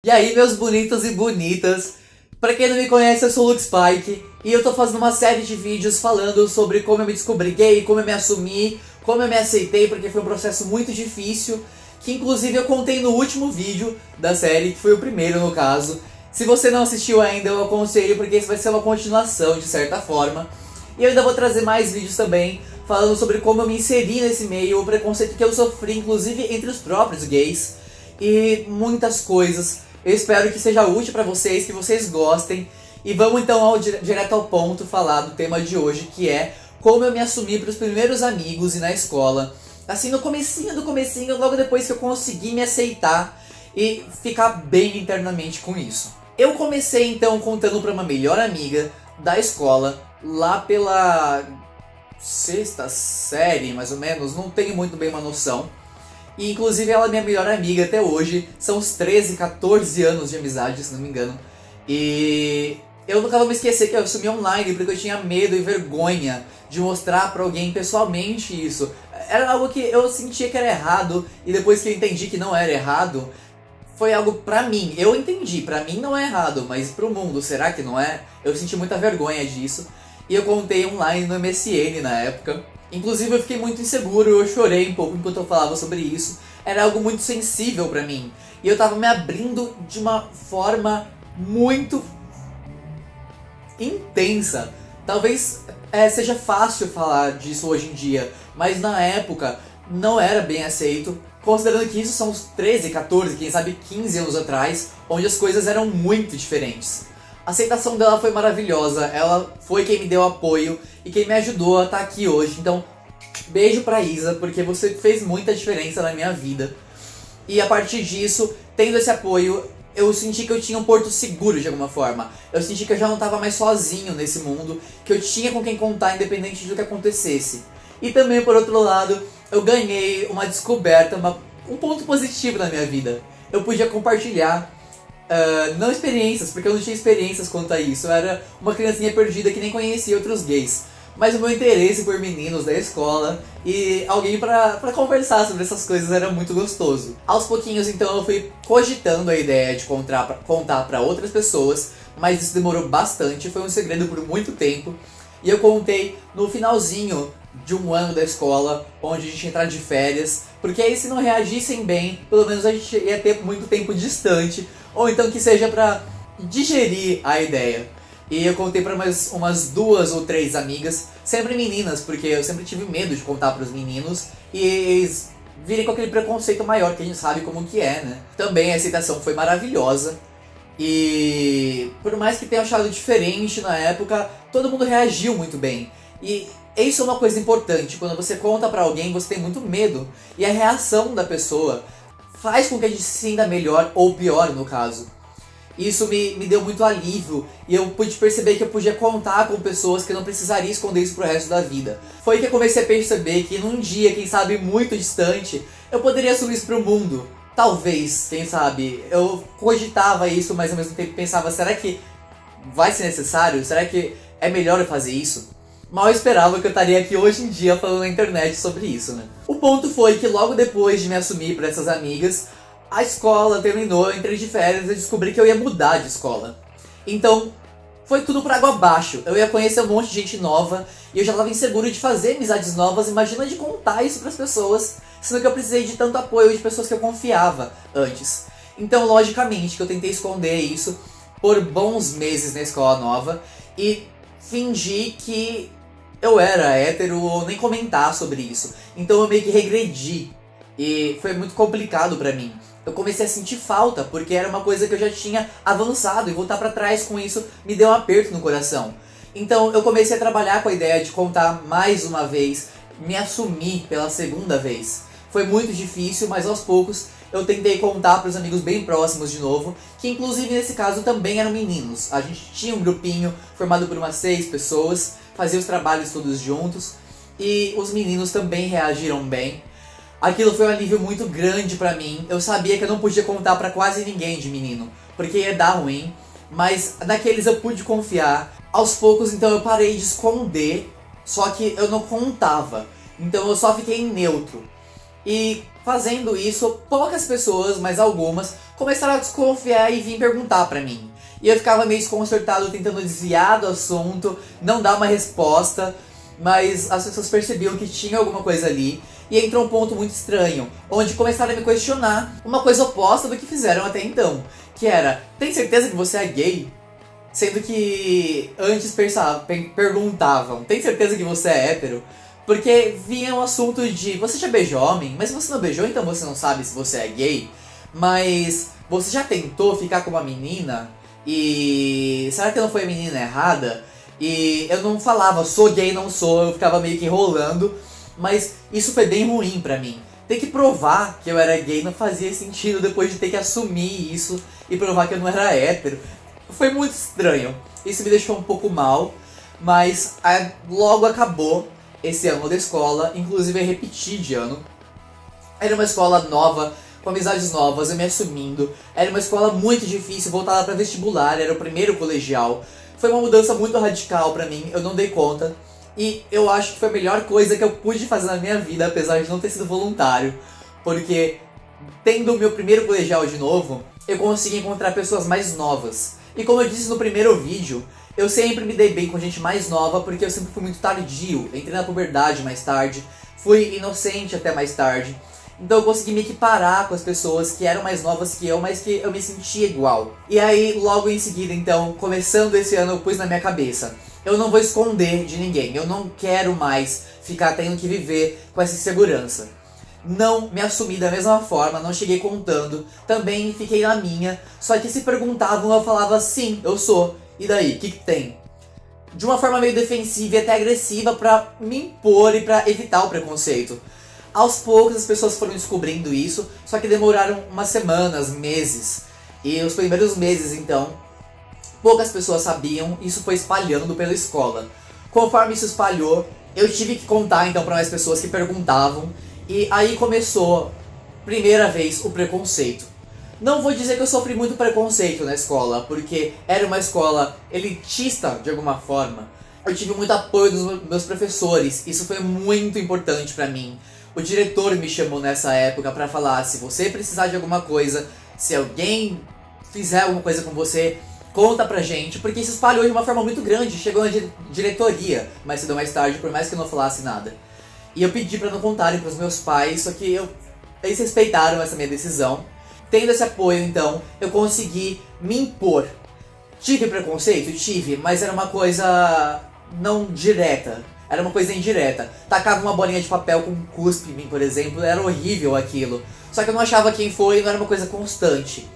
E aí, meus bonitos e bonitas, pra quem não me conhece, eu sou o Luke Spike e eu tô fazendo uma série de vídeos falando sobre como eu me descobri gay, como eu me assumi, como eu me aceitei, porque foi um processo muito difícil, que inclusive eu contei no último vídeo da série, que foi o primeiro no caso. Se você não assistiu ainda, eu aconselho, porque isso vai ser uma continuação de certa forma. E eu ainda vou trazer mais vídeos também, falando sobre como eu me inseri nesse meio, o preconceito que eu sofri, inclusive entre os próprios gays, e muitas coisas. Eu espero que seja útil pra vocês, que vocês gostem. E vamos então direto ao ponto falar do tema de hoje, que é como eu me assumi pros primeiros amigos e na escola. Assim, no comecinho do comecinho, logo depois que eu consegui me aceitar e ficar bem internamente com isso. Eu comecei então contando pra uma melhor amiga da escola, lá pela sexta série, mais ou menos, não tenho muito bem uma noção. E inclusive ela é minha melhor amiga até hoje, são uns 13, 14 anos de amizade, se não me engano. E eu nunca vou me esquecer que eu assumi online porque eu tinha medo e vergonha de mostrar pra alguém pessoalmente isso. Era algo que eu sentia que era errado, e depois que eu entendi que não era errado, foi algo pra mim. Eu entendi, pra mim não é errado, mas pro mundo, será que não é? Eu senti muita vergonha disso. E eu contei online no MSN na época. Inclusive eu fiquei muito inseguro, eu chorei um pouco enquanto eu falava sobre isso. Era algo muito sensível pra mim. E eu tava me abrindo de uma forma muito intensa. Talvez seja fácil falar disso hoje em dia, mas na época não era bem aceito. Considerando que isso são uns 13, 14, quem sabe 15 anos atrás, onde as coisas eram muito diferentes. A aceitação dela foi maravilhosa, ela foi quem me deu apoio e quem me ajudou a estar aqui hoje. Então, beijo pra Isa, porque você fez muita diferença na minha vida. E a partir disso, tendo esse apoio, eu senti que eu tinha um porto seguro de alguma forma. Eu senti que eu já não estava mais sozinho nesse mundo, que eu tinha com quem contar independente do que acontecesse. E também, por outro lado, eu ganhei uma descoberta, um ponto positivo na minha vida. Eu podia compartilhar não experiências, porque eu não tinha experiências quanto a isso. Eu era uma criancinha perdida que nem conhecia outros gays. Mas o meu interesse por meninos da escola e alguém pra conversar sobre essas coisas era muito gostoso. Aos pouquinhos, então, eu fui cogitando a ideia de contar pra outras pessoas, mas isso demorou bastante, foi um segredo por muito tempo. E eu contei no finalzinho de um ano da escola, onde a gente ia entrar de férias, porque aí se não reagissem bem, pelo menos a gente ia ter muito tempo distante, ou então que seja pra digerir a ideia. E eu contei pra umas 2 ou 3 amigas, sempre meninas, porque eu sempre tive medo de contar pros meninos, e eles virem com aquele preconceito maior, que a gente sabe como que é, né? Também a aceitação foi maravilhosa, e por mais que tenha achado diferente na época, todo mundo reagiu muito bem. E isso é uma coisa importante, quando você conta pra alguém, você tem muito medo, e a reação da pessoa faz com que a gente se sinta melhor, ou pior no caso. Isso me deu muito alívio, e eu pude perceber que eu podia contar com pessoas que eu não precisaria esconder isso pro resto da vida. Foi que eu comecei a perceber que num dia, quem sabe muito distante, eu poderia assumir isso pro mundo. Talvez, quem sabe. Eu cogitava isso, mas ao mesmo tempo pensava, será que vai ser necessário? Será que é melhor eu fazer isso? Mal esperava que eu estaria aqui hoje em dia falando na internet sobre isso, né? O ponto foi que logo depois de me assumir para essas amigas, a escola terminou, eu entrei de férias e descobri que eu ia mudar de escola. Então, foi tudo por água abaixo. Eu ia conhecer um monte de gente nova e eu já estava inseguro de fazer amizades novas, imagina de contar isso para as pessoas, sendo que eu precisei de tanto apoio de pessoas que eu confiava antes. Então, logicamente, que eu tentei esconder isso por bons meses na escola nova e fingi que eu era hétero ou nem comentar sobre isso. Então eu meio que regredi e foi muito complicado pra mim. Eu comecei a sentir falta, porque era uma coisa que eu já tinha avançado, e voltar pra trás com isso me deu um aperto no coração. Então eu comecei a trabalhar com a ideia de contar mais uma vez, me assumir pela segunda vez. Foi muito difícil, mas aos poucos eu tentei contar para os amigos bem próximos de novo, que inclusive nesse caso também eram meninos. A gente tinha um grupinho formado por umas 6 pessoas, fazia os trabalhos todos juntos, e os meninos também reagiram bem. Aquilo foi um alívio muito grande pra mim. Eu sabia que eu não podia contar pra quase ninguém de menino, porque ia dar ruim, mas naqueles eu pude confiar. Aos poucos, então, eu parei de esconder, só que eu não contava. Então eu só fiquei neutro. E fazendo isso, poucas pessoas, mas algumas, começaram a desconfiar e vir perguntar pra mim. E eu ficava meio desconcertado tentando desviar do assunto, não dar uma resposta, mas as pessoas percebiam que tinha alguma coisa ali. E entrou um ponto muito estranho, onde começaram a me questionar uma coisa oposta do que fizeram até então. Que era, tem certeza que você é gay? Sendo que antes perguntavam, tem certeza que você é hétero? Porque vinha um assunto de, você já beijou homem? Mas se você não beijou, então você não sabe se você é gay? Mas você já tentou ficar com uma menina? E será que não foi a menina errada? E eu não falava, sou gay, não sou, eu ficava meio que enrolando. Mas isso foi bem ruim pra mim. Ter que provar que eu era gay não fazia sentido depois de ter que assumir isso e provar que eu não era hétero. Foi muito estranho. Isso me deixou um pouco mal, mas logo acabou esse ano da escola. Inclusive eu repeti de ano. Era uma escola nova, com amizades novas, eu me assumindo. Era uma escola muito difícil, voltada pra vestibular, era o primeiro colegial. Foi uma mudança muito radical pra mim, eu não dei conta. E eu acho que foi a melhor coisa que eu pude fazer na minha vida, apesar de não ter sido voluntário. Porque, tendo o meu primeiro colegial de novo, eu consegui encontrar pessoas mais novas. E como eu disse no primeiro vídeo, eu sempre me dei bem com gente mais nova, porque eu sempre fui muito tardio. Entrei na puberdade mais tarde, fui inocente até mais tarde. Então eu consegui me equiparar com as pessoas que eram mais novas que eu, mas que eu me sentia igual. E aí, logo em seguida, então, começando esse ano, eu pus na minha cabeça: eu não vou esconder de ninguém, eu não quero mais ficar tendo que viver com essa insegurança. Não me assumi da mesma forma, não cheguei contando, também fiquei na minha, só que se perguntavam eu falava sim, eu sou, e daí, o que tem? De uma forma meio defensiva e até agressiva pra me impor e pra evitar o preconceito. Aos poucos as pessoas foram descobrindo isso, só que demoraram umas semanas, meses. E os primeiros meses então, poucas pessoas sabiam, isso foi espalhando pela escola. Conforme isso espalhou, eu tive que contar então para mais pessoas que perguntavam. E aí começou, primeira vez, o preconceito. Não vou dizer que eu sofri muito preconceito na escola, porque era uma escola elitista de alguma forma. Eu tive muito apoio dos meus professores, isso foi muito importante pra mim. O diretor me chamou nessa época pra falar: se você precisar de alguma coisa, se alguém fizer alguma coisa com você, conta pra gente, porque isso espalhou de uma forma muito grande, chegou na diretoria mais cedo ou mais tarde, por mais que eu não falasse nada. E eu pedi pra não contarem pros meus pais, só que eles respeitaram essa minha decisão. Tendo esse apoio, então, eu consegui me impor. Tive preconceito? Tive, mas era uma coisa não direta. Era uma coisa indireta. Tacava uma bolinha de papel com cuspe em mim, por exemplo, era horrível aquilo. Só que eu não achava quem foi e não era uma coisa constante.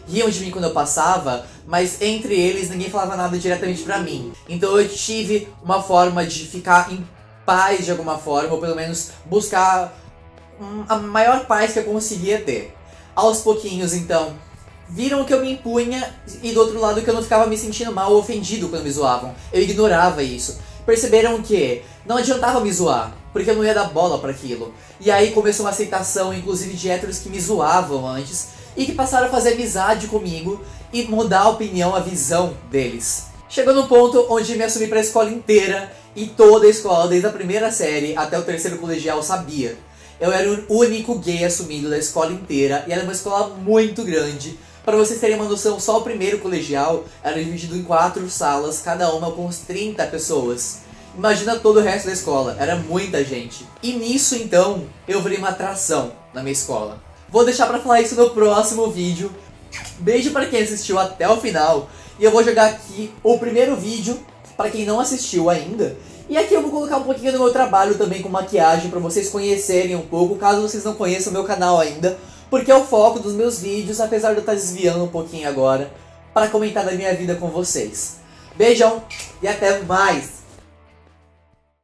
Riam de mim quando eu passava, mas entre eles ninguém falava nada diretamente pra mim. Então eu tive uma forma de ficar em paz de alguma forma, ou pelo menos buscar a maior paz que eu conseguia ter. Aos pouquinhos, então, viram que eu me impunha e do outro lado que eu não ficava me sentindo mal ou ofendido quando me zoavam. Eu ignorava isso. Perceberam que não adiantava me zoar, porque eu não ia dar bola pra aquilo. E aí começou uma aceitação, inclusive de héteros que me zoavam antes, e que passaram a fazer amizade comigo e mudar a opinião, a visão deles. Chegou no ponto onde me assumi pra escola inteira, e toda a escola, desde a primeira série até o terceiro colegial, sabia. Eu era o único gay assumido da escola inteira, e era uma escola muito grande. Para vocês terem uma noção, só o primeiro colegial era dividido em 4 salas, cada uma com uns 30 pessoas. Imagina todo o resto da escola, era muita gente. E nisso então, eu virei uma atração na minha escola. Vou deixar pra falar isso no próximo vídeo. Beijo pra quem assistiu até o final. E eu vou jogar aqui o primeiro vídeo pra quem não assistiu ainda. E aqui eu vou colocar um pouquinho do meu trabalho também com maquiagem pra vocês conhecerem um pouco, caso vocês não conheçam o meu canal ainda. Porque é o foco dos meus vídeos, apesar de eu estar desviando um pouquinho agora, para comentar da minha vida com vocês. Beijão e até mais!